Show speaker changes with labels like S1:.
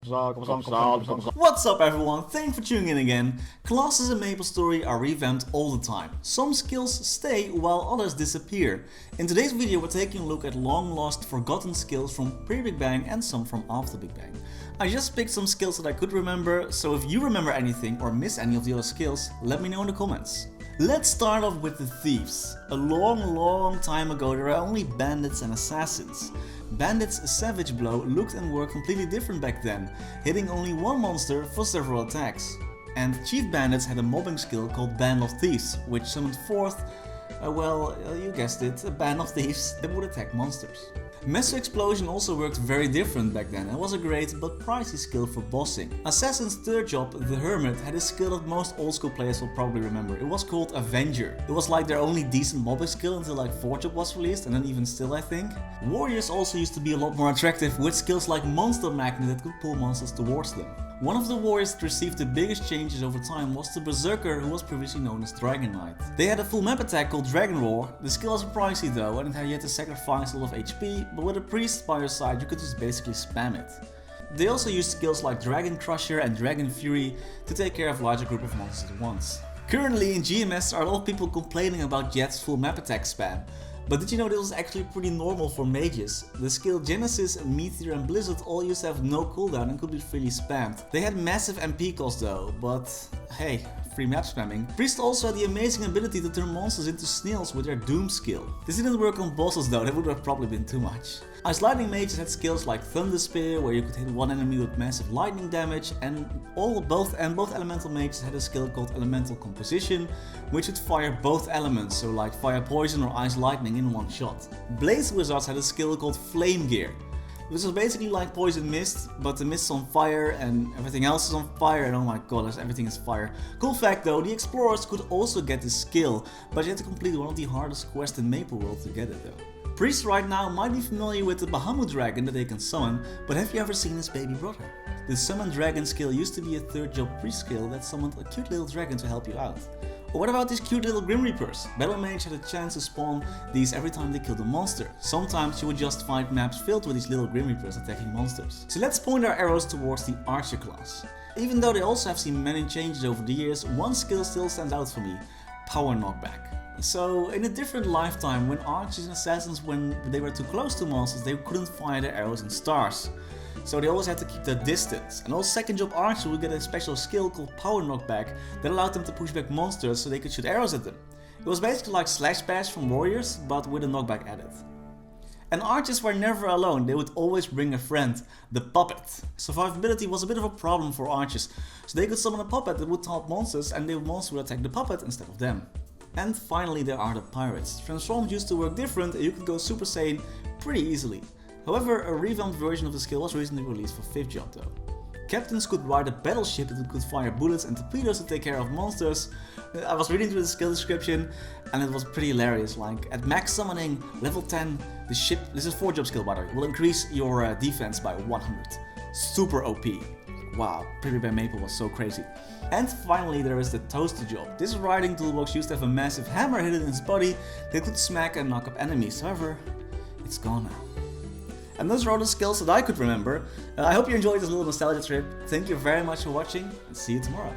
S1: What's up everyone, thanks for tuning in again. Classes in MapleStory are revamped all the time. Some skills stay while others disappear. In today's video we're taking a look at long lost forgotten skills from pre-Big Bang and some from after Big Bang. I just picked some skills that I could remember, so if you remember anything or miss any of the other skills, let me know in the comments. Let's start off with the thieves. A long time ago there were only bandits and assassins. Bandits' savage blow looked and worked completely different back then, hitting only one monster for several attacks. And chief bandits had a mobbing skill called Band of Thieves, which summoned forth, you guessed it, a band of thieves that would attack monsters. Massive Explosion also worked very different back then and was a great but pricey skill for bossing. Assassin's third job, the Hermit, had a skill that most old school players will probably remember. It was called Avenger. It was like their only decent mobbing skill until like 4th job was released, and then even still I think. Warriors also used to be a lot more attractive with skills like Monster Magnet that could pull monsters towards them. One of the warriors that received the biggest changes over time was the Berserker, who was previously known as Dragon Knight. They had a full map attack called Dragon Roar. The skill was pricey though, and you had to sacrifice a lot of HP, but with a priest by your side you could just basically spam it. They also used skills like Dragon Crusher and Dragon Fury to take care of a larger group of monsters at once. Currently in GMS there are a lot of people complaining about Jet's full map attack spam. But did you know this was actually pretty normal for mages? The skill Genesis, Meteor and Blizzard all used to have no cooldown and could be freely spammed. They had massive MP cost though, but hey, free map spamming. Priest also had the amazing ability to turn monsters into snails with their Doom skill. This didn't work on bosses though, that would have probably been too much. Ice Lightning mages had skills like Thunder Spear, where you could hit one enemy with massive lightning damage, and both elemental mages had a skill called Elemental Composition, which would fire both elements, so like fire poison or ice lightning in one shot. Blaze wizards had a skill called Flame Gear, which was basically like poison mist, but the mist is on fire and everything else is on fire, and oh my god, everything is fire. Cool fact though, the explorers could also get this skill, but you had to complete one of the hardest quests in Maple World to get it though. Priests right now might be familiar with the Bahamut dragon that they can summon, but have you ever seen his baby brother? The summon dragon skill used to be a 3rd job priest skill that summoned a cute little dragon to help you out. Or what about these cute little Grim Reapers? Battle Mage had a chance to spawn these every time they killed a monster. Sometimes you would just find maps filled with these little Grim Reapers attacking monsters. So let's point our arrows towards the Archer class. Even though they also have seen many changes over the years, one skill still stands out for me: Power Knockback. So in a different lifetime, when archers and assassins, when they were too close to monsters, they couldn't fire their arrows in stars. So they always had to keep their distance. And all 2nd job archers would get a special skill called Power Knockback that allowed them to push back monsters so they could shoot arrows at them. It was basically like Slash Bash from warriors, but with a knockback added. And archers were never alone, they would always bring a friend, the puppet. Survivability was a bit of a problem for archers, so they could summon a puppet that would taunt monsters, and the monster would attack the puppet instead of them. And finally there are the pirates. Transforms used to work different and you could go Super Saiyan pretty easily. However, a revamped version of the skill was recently released for 5th job though. Captains could ride a battleship that could fire bullets and torpedoes to take care of monsters. I was reading through the skill description and it was pretty hilarious. Like at max summoning, level 10, the ship, this is 4th job skill by the way, will increase your defense by 100. Super OP. Wow, Pre-Big Bang Maple was so crazy. And finally there is the Toaster job. This riding toolbox used to have a massive hammer hidden in its body that could smack and knock up enemies, however, it's gone now. And those are all the skills that I could remember. I hope you enjoyed this little nostalgia trip. Thank you very much for watching and see you tomorrow.